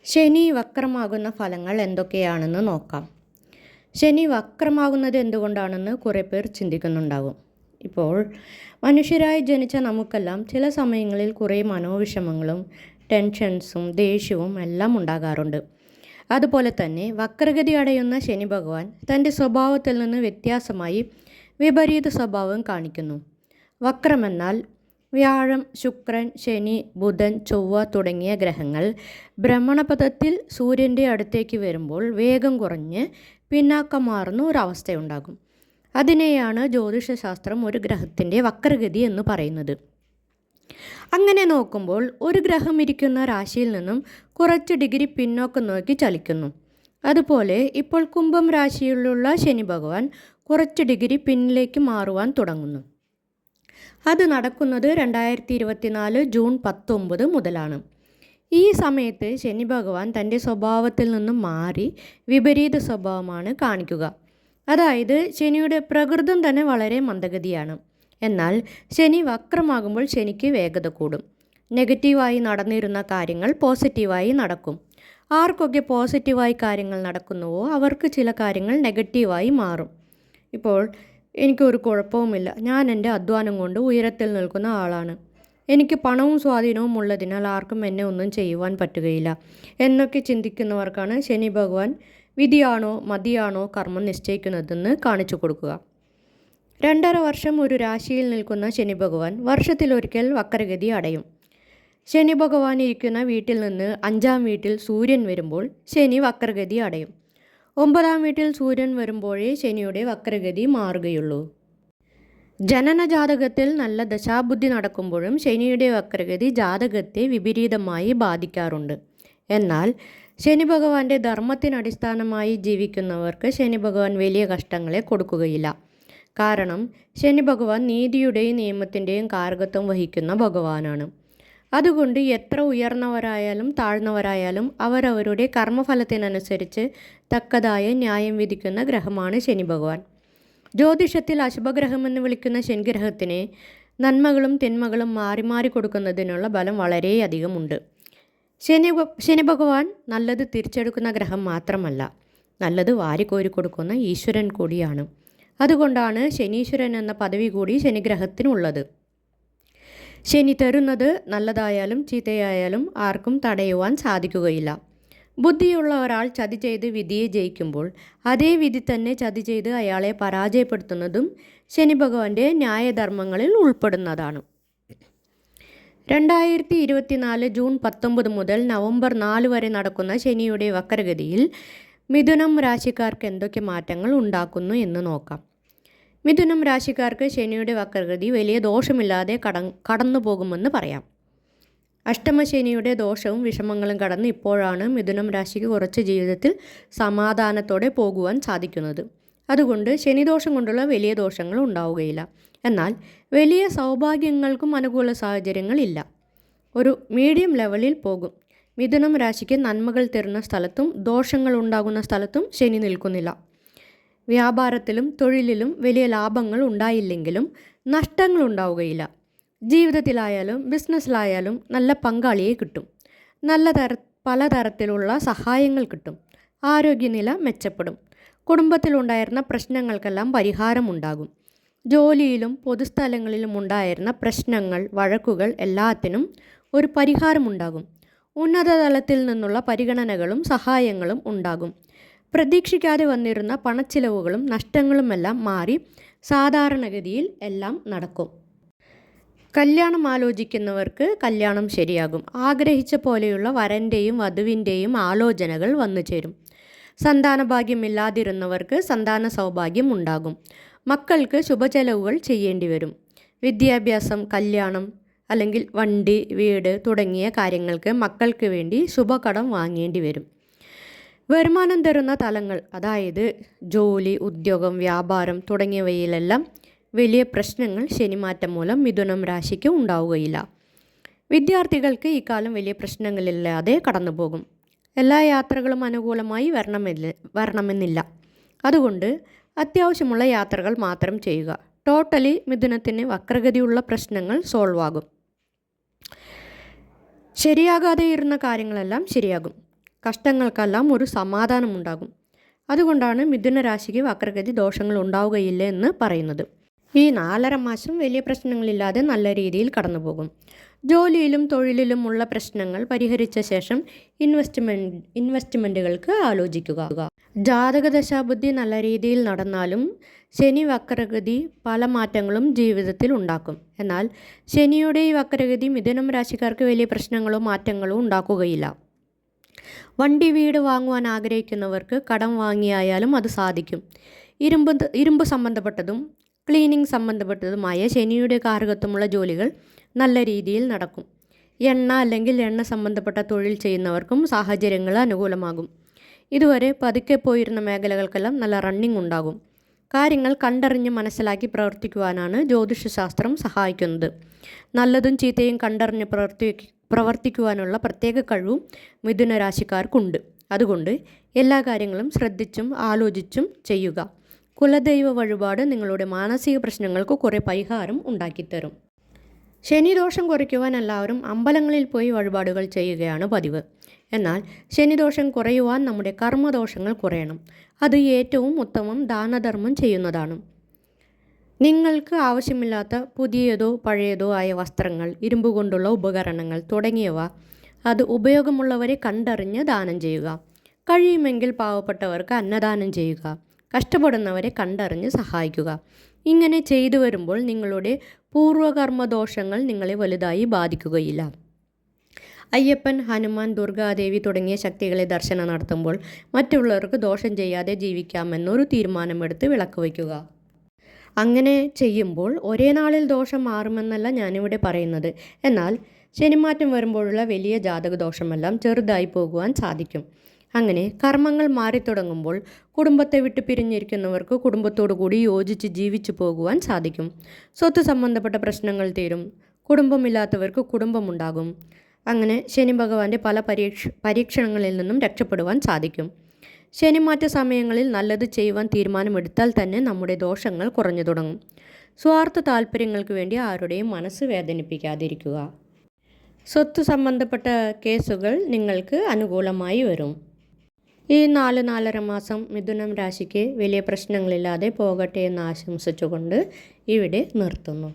ശനി വക്രമാകുന്ന ഫലങ്ങൾ എന്തൊക്കെയാണെന്ന് നോക്കാം. ശനി വക്രമാകുന്നത് എന്തുകൊണ്ടാണെന്ന് കുറേ പേർ ചിന്തിക്കുന്നുണ്ടാകും. ഇപ്പോൾ മനുഷ്യരായി ജനിച്ച നമുക്കെല്ലാം ചില സമയങ്ങളിൽ കുറേ മനോവിഷമങ്ങളും ടെൻഷൻസും ദേഷ്യവും എല്ലാം ഉണ്ടാകാറുണ്ട്. അതുപോലെ തന്നെ വക്രഗതി അടയുന്ന ശനി ഭഗവാൻ തൻ്റെ സ്വഭാവത്തിൽ നിന്ന് വ്യത്യാസമായി വിപരീത സ്വഭാവം കാണിക്കുന്നു. വക്രമെന്നാൽ വ്യാഴം, ശുക്രൻ, ശനി, ബുധൻ, ചൊവ്വ തുടങ്ങിയ ഗ്രഹങ്ങൾ ഭ്രമണപഥത്തിൽ സൂര്യൻ്റെ അടുത്തേക്ക് വരുമ്പോൾ വേഗം കുറഞ്ഞ് പിന്നാക്കം മാറുന്ന ഒരവസ്ഥയുണ്ടാകും. അതിനെയാണ് ജ്യോതിഷശാസ്ത്രം ഒരു ഗ്രഹത്തിൻ്റെ വക്രഗതി എന്ന് പറയുന്നത്. അങ്ങനെ നോക്കുമ്പോൾ ഒരു ഗ്രഹം ഇരിക്കുന്ന രാശിയിൽ നിന്നും കുറച്ച് ഡിഗ്രി പിന്നോക്കം നോക്കി ചലിക്കുന്നു. അതുപോലെ ഇപ്പോൾ കുംഭം രാശിയിലുള്ള ശനി ഭഗവാൻ കുറച്ച് ഡിഗ്രി പിന്നിലേക്ക് മാറുവാൻ തുടങ്ങുന്നു. അത് നടക്കുന്നത് 2024 ജൂൺ 19 മുതലാണ്. ഈ സമയത്ത് ശനി ഭഗവാൻ തൻ്റെ സ്വഭാവത്തിൽ നിന്നും മാറി വിപരീത സ്വഭാവമാണ് കാണിക്കുക. അതായത് ശനിയുടെ പ്രകൃതം തന്നെ വളരെ മന്ദഗതിയാണ്. എന്നാൽ ശനി വക്രമാകുമ്പോൾ ശനിക്ക് വേഗത കൂടും. നെഗറ്റീവായി നടന്നിരുന്ന കാര്യങ്ങൾ പോസിറ്റീവായി നടക്കും. ആർക്കൊക്കെ പോസിറ്റീവായി കാര്യങ്ങൾ നടക്കുന്നുവോ അവർക്ക് ചില കാര്യങ്ങൾ നെഗറ്റീവായി മാറും. ഇപ്പോൾ എനിക്കൊരു കുഴപ്പവുമില്ല, ഞാൻ എൻ്റെ അധ്വാനം കൊണ്ട് ഉയരത്തിൽ നിൽക്കുന്ന ആളാണ്, എനിക്ക് പണവും സ്വാധീനവും ഉള്ളതിനാൽ ആർക്കും എന്നെ ഒന്നും ചെയ്യുവാൻ പറ്റുകയില്ല എന്നൊക്കെ ചിന്തിക്കുന്നവർക്കാണ് ശനി ഭഗവാൻ വിധിയാണോ മതിയാണോ കർമ്മം നിശ്ചയിക്കുന്നതെന്ന് കാണിച്ചു കൊടുക്കുക. 2.5 വർഷം ഒരു രാശിയിൽ നിൽക്കുന്ന ശനി ഭഗവാൻ വർഷത്തിലൊരിക്കൽ വക്രഗതി അടയും. ശനി ഭഗവാൻ ഇരിക്കുന്ന വീട്ടിൽ നിന്ന് 5-ാം വീട്ടിൽ സൂര്യൻ വരുമ്പോൾ ശനി വക്രഗതി അടയും. 9-ാം വീട്ടിൽ സൂര്യൻ വരുമ്പോഴേ ശനിയുടെ വക്രഗതി മാറുകയുള്ളൂ. ജനനജാതകത്തിൽ നല്ല ദശാബുദ്ധി നടക്കുമ്പോഴും ശനിയുടെ വക്രഗതി ജാതകത്തെ വിപരീതമായി ബാധിക്കാറുണ്ട്. എന്നാൽ ശനി ഭഗവാന്റെ ധർമ്മത്തിനടിസ്ഥാനമായി ജീവിക്കുന്നവർക്ക് ശനി ഭഗവാൻ വലിയ കഷ്ടങ്ങളെ കൊടുക്കുകയില്ല. കാരണം ശനി ഭഗവാൻ നീതിയുടെയും നിയമത്തിൻ്റെയും കാരകത്വം വഹിക്കുന്ന ഭഗവാനാണ്. അതുകൊണ്ട് എത്ര ഉയർന്നവരായാലും താഴ്ന്നവരായാലും അവരവരുടെ കർമ്മഫലത്തിനനുസരിച്ച് തക്കതായ ന്യായം വിധിക്കുന്ന ഗ്രഹമാണ് ശനി ഭഗവാൻ. ജ്യോതിഷത്തിൽ അശുഭഗ്രഹമെന്ന് വിളിക്കുന്ന ശനിഗ്രഹത്തിന് നന്മകളും തിന്മകളും മാറി മാറി കൊടുക്കുന്നതിനുള്ള ബലം വളരെയധികമുണ്ട്. ശനി ഭഗവാൻ നല്ലത് തിരിച്ചെടുക്കുന്ന ഗ്രഹം മാത്രമല്ല, നല്ലത് വാരിക്കോരി കൊടുക്കുന്ന ഈശ്വരൻ കൂടിയാണ്. അതുകൊണ്ടാണ് ശനീശ്വരൻ എന്ന പദവി കൂടി ശനിഗ്രഹത്തിനുള്ളത്. ശനി തരുന്നത് നല്ലതായാലും ചീത്തയായാലും ആർക്കും തടയുവാൻ സാധിക്കുകയില്ല. ബുദ്ധിയുള്ള ഒരാൾ ചതി ചെയ്ത് വിധിയെ ജയിക്കുമ്പോൾ അതേ വിധി തന്നെ ചതി ചെയ്ത് അയാളെ പരാജയപ്പെടുത്തുന്നതും ശനി ഭഗവാന്റെ ന്യായധർമ്മങ്ങളിൽ ഉൾപ്പെടുന്നതാണ്. 2024 ജൂൺ 19 മുതൽ നവംബർ 4 വരെ നടക്കുന്ന ശനിയുടെ വക്രഗതിയിൽ മിഥുനം രാശിക്കാർക്ക് എന്തൊക്കെ മാറ്റങ്ങൾ ഉണ്ടാക്കുന്നു എന്ന് നോക്കാം. മിഥുനം രാശിക്കാർക്ക് ശനിയുടെ വക്രഗതി വലിയ ദോഷമില്ലാതെ കടന്നു പോകുമെന്ന് പറയാം. അഷ്ടമശനിയുടെ ദോഷവും വിഷമങ്ങളും കടന്ന് ഇപ്പോഴാണ് മിഥുനം രാശിക്ക് കുറച്ച് ജീവിതത്തിൽ സമാധാനത്തോടെ പോകുവാൻ സാധിക്കുന്നത്. അതുകൊണ്ട് ശനിദോഷം കൊണ്ടുള്ള വലിയ ദോഷങ്ങൾ ഉണ്ടാവുകയില്ല. എന്നാൽ വലിയ സൗഭാഗ്യങ്ങൾക്കും അനുകൂല സാഹചര്യങ്ങളില്ല. ഒരു മീഡിയം ലെവലിൽ പോകും. മിഥുനം രാശിക്ക് നന്മകൾ തരുന്ന സ്ഥലത്തും ദോഷങ്ങൾ ഉണ്ടാകുന്ന സ്ഥലത്തും ശനി നിൽക്കുന്നില്ല. വ്യാപാരത്തിലും തൊഴിലിലും വലിയ ലാഭങ്ങൾ ഉണ്ടായില്ലെങ്കിലും നഷ്ടങ്ങൾ ഉണ്ടാവുകയില്ല. ജീവിതത്തിലായാലും ബിസിനസ്സിലായാലും നല്ല പങ്കാളിയെ കിട്ടും. പലതരത്തിലുള്ള സഹായങ്ങൾ കിട്ടും. ആരോഗ്യനില മെച്ചപ്പെടും. കുടുംബത്തിലുണ്ടായിരുന്ന പ്രശ്നങ്ങൾക്കെല്ലാം പരിഹാരമുണ്ടാകും. ജോലിയിലും പൊതുസ്ഥലങ്ങളിലും ഉണ്ടായിരുന്ന പ്രശ്നങ്ങൾ, വഴക്കുകൾ എല്ലാത്തിനും ഒരു പരിഹാരമുണ്ടാകും. ഉന്നത തലത്തിൽ നിന്നുള്ള പരിഗണനകളും സഹായങ്ങളും ഉണ്ടാകും. പ്രതീക്ഷിക്കാതെ വന്നിരുന്ന പണച്ചിലവുകളും നഷ്ടങ്ങളുമെല്ലാം മാറി സാധാരണഗതിയിൽ എല്ലാം നടക്കും. കല്യാണം ആലോചിക്കുന്നവർക്ക് കല്യാണം ശരിയാകും. ആഗ്രഹിച്ച പോലെയുള്ള വരൻ്റെയും വധുവിൻ്റെയും ആലോചനകൾ വന്നു ചേരും. സന്താനഭാഗ്യമില്ലാതിരുന്നവർക്ക് സന്താന സൗഭാഗ്യം ഉണ്ടാകും. മക്കൾക്ക് ശുഭചെലവുകൾ ചെയ്യേണ്ടി വരും. വിദ്യാഭ്യാസം, കല്യാണം അല്ലെങ്കിൽ വണ്ടി, വീട് തുടങ്ങിയ കാര്യങ്ങൾക്ക് മക്കൾക്ക് വേണ്ടി ശുഭകടം വാങ്ങേണ്ടി വരും. വരുമാനം തരുന്ന തലങ്ങൾ, അതായത് ജോലി, ഉദ്യോഗം, വ്യാപാരം തുടങ്ങിയവയിലെല്ലാം വലിയ പ്രശ്നങ്ങൾ ശനിമാറ്റം മൂലം മിഥുനം രാശിക്ക് ഉണ്ടാവുകയില്ല. വിദ്യാർത്ഥികൾക്ക് ഈ കാലം വലിയ പ്രശ്നങ്ങളില്ലാതെ കടന്നു പോകും. എല്ലാ യാത്രകളും അനുകൂലമായി വരണമെന്നില്ല. അതുകൊണ്ട് അത്യാവശ്യമുള്ള യാത്രകൾ മാത്രം ചെയ്യുക. ടോട്ടലി മിഥുനത്തിന് വക്രഗതിയുള്ള പ്രശ്നങ്ങൾ സോൾവ് ആകും. ശരിയാകാതെ ഇരുന്ന കാര്യങ്ങളെല്ലാം ശരിയാകും. കഷ്ടങ്ങൾക്കെല്ലാം ഒരു സമാധാനമുണ്ടാകും. അതുകൊണ്ടാണ് മിഥുന രാശിക്ക് വക്രഗതി ദോഷങ്ങൾ ഉണ്ടാവുകയില്ല എന്ന് പറയുന്നത്. ഈ 4.5 മാസം വലിയ പ്രശ്നങ്ങളില്ലാതെ നല്ല രീതിയിൽ കടന്നുപോകും. ജോലിയിലും തൊഴിലിലുമുള്ള പ്രശ്നങ്ങൾ പരിഹരിച്ച ശേഷം ഇൻവെസ്റ്റ്മെൻറ്റുകൾക്ക് ആലോചിക്കുക. ജാതകദശാബുദ്ധി നല്ല രീതിയിൽ നടന്നാലും ശനി വക്രഗതി പല മാറ്റങ്ങളും ജീവിതത്തിൽ ഉണ്ടാക്കും. എന്നാൽ ശനിയുടെ ഈ വക്രഗതി മിഥുനം രാശിക്കാർക്ക് വലിയ പ്രശ്നങ്ങളോ മാറ്റങ്ങളോ ഉണ്ടാക്കുകയില്ല. വണ്ടി വീട് വാങ്ങുവാൻ ആഗ്രഹിക്കുന്നവർക്ക് കടം വാങ്ങിയായാലും അത് സാധിക്കും. ഇരുമ്പ് സംബന്ധപ്പെട്ടതും ക്ലീനിങ് സംബന്ധപ്പെട്ടതുമായ ശനിയുടെ കാരകത്വമുള്ള ജോലികൾ നല്ല രീതിയിൽ നടക്കും. എണ്ണ സംബന്ധപ്പെട്ട തൊഴിൽ ചെയ്യുന്നവർക്കും സാഹചര്യങ്ങൾ അനുകൂലമാകും. ഇതുവരെ പതുക്കെ പോയിരുന്ന മേഖലകൾക്കെല്ലാം നല്ല റണ്ണിങ് ഉണ്ടാകും. കാര്യങ്ങൾ കണ്ടറിഞ്ഞ് മനസ്സിലാക്കി പ്രവർത്തിക്കുവാനാണ് ജ്യോതിഷശാസ്ത്രം സഹായിക്കുന്നത്. നല്ലതും ചീത്തയും കണ്ടറിഞ്ഞ് പ്രവർത്തിക്കുവാനുള്ള പ്രത്യേക കഴിവും മിഥുന രാശിക്കാർക്കുണ്ട്. അതുകൊണ്ട് എല്ലാ കാര്യങ്ങളും ശ്രദ്ധിച്ചും ആലോചിച്ചും ചെയ്യുക. കുലദൈവ വഴിപാട് നിങ്ങളുടെ മാനസിക പ്രശ്നങ്ങൾക്ക് കുറേ പരിഹാരം ഉണ്ടാക്കിത്തരും. ശനിദോഷം കുറയ്ക്കുവാൻ എല്ലാവരും അമ്പലങ്ങളിൽ പോയി വഴിപാടുകൾ ചെയ്യുകയാണ് പതിവ്. എന്നാൽ ശനിദോഷം കുറയുവാൻ നമ്മുടെ കർമ്മദോഷങ്ങൾ കുറയണം. അത് ഏറ്റവും ഉത്തമം ദാനധർമ്മം ചെയ്യുന്നതാണ്. നിങ്ങൾക്ക് ആവശ്യമില്ലാത്ത പുതിയതോ പഴയതോ ആയ വസ്ത്രങ്ങൾ, ഇരുമ്പ് കൊണ്ടുള്ള ഉപകരണങ്ങൾ തുടങ്ങിയവ അത് ഉപയോഗമുള്ളവരെ കണ്ടറിഞ്ഞ് ദാനം ചെയ്യുക. കഴിയുമെങ്കിൽ പാവപ്പെട്ടവർക്ക് അന്നദാനം ചെയ്യുക. കഷ്ടപ്പെടുന്നവരെ കണ്ടറിഞ്ഞ് സഹായിക്കുക. ഇങ്ങനെ ചെയ്തു വരുമ്പോൾ നിങ്ങളുടെ പൂർവകർമ്മദോഷങ്ങൾ നിങ്ങളെ വലുതായി ബാധിക്കുകയില്ല. അയ്യപ്പൻ, ഹനുമാൻ, ദുർഗാദേവി തുടങ്ങിയ ശക്തികളെ ദർശനം നടത്തുമ്പോൾ മറ്റുള്ളവർക്ക് ദോഷം ചെയ്യാതെ ജീവിക്കാമെന്നൊരു തീരുമാനമെടുത്ത് വിളക്ക് വയ്ക്കുക. അങ്ങനെ ചെയ്യുമ്പോൾ ഒരേ നാളിൽ ദോഷം മാറുമെന്നല്ല ഞാനിവിടെ പറയുന്നത്. എന്നാൽ ശനിമാറ്റം വരുമ്പോഴുള്ള വലിയ ജാതക ദോഷമെല്ലാം ചെറുതായി പോകുവാൻ സാധിക്കും. അങ്ങനെ കർമ്മങ്ങൾ മാറിത്തുടങ്ങുമ്പോൾ കുടുംബത്തെ വിട്ട് പിരിഞ്ഞിരിക്കുന്നവർക്ക് കുടുംബത്തോടു കൂടി യോജിച്ച് ജീവിച്ചു പോകുവാൻ സാധിക്കും. സ്വത്ത് സംബന്ധപ്പെട്ട പ്രശ്നങ്ങൾ തീരും. കുടുംബമില്ലാത്തവർക്ക് കുടുംബമുണ്ടാകും. അങ്ങനെ ശനി ഭഗവാന്റെ പല പരീക്ഷണങ്ങളിൽ നിന്നും രക്ഷപ്പെടുവാൻ സാധിക്കും. ശനിമാറ്റ സമയങ്ങളിൽ നല്ലത് ചെയ്യുവാൻ തീരുമാനമെടുത്താൽ തന്നെ നമ്മുടെ ദോഷങ്ങൾ കുറഞ്ഞു തുടങ്ങും. സ്വാർത്ഥ താല്പര്യങ്ങൾക്ക് വേണ്ടി ആരുടെയും മനസ്സ് വേദനിപ്പിക്കാതിരിക്കുക. സ്വത്ത് സംബന്ധപ്പെട്ട കേസുകൾ നിങ്ങൾക്ക് അനുകൂലമായി വരും. ഈ 4-4.5 മാസം മിഥുനം രാശിക്ക് വലിയ പ്രശ്നങ്ങളില്ലാതെ പോകട്ടെ എന്ന് ആശംസിച്ചുകൊണ്ട് ഇവിടെ നിർത്തുന്നു.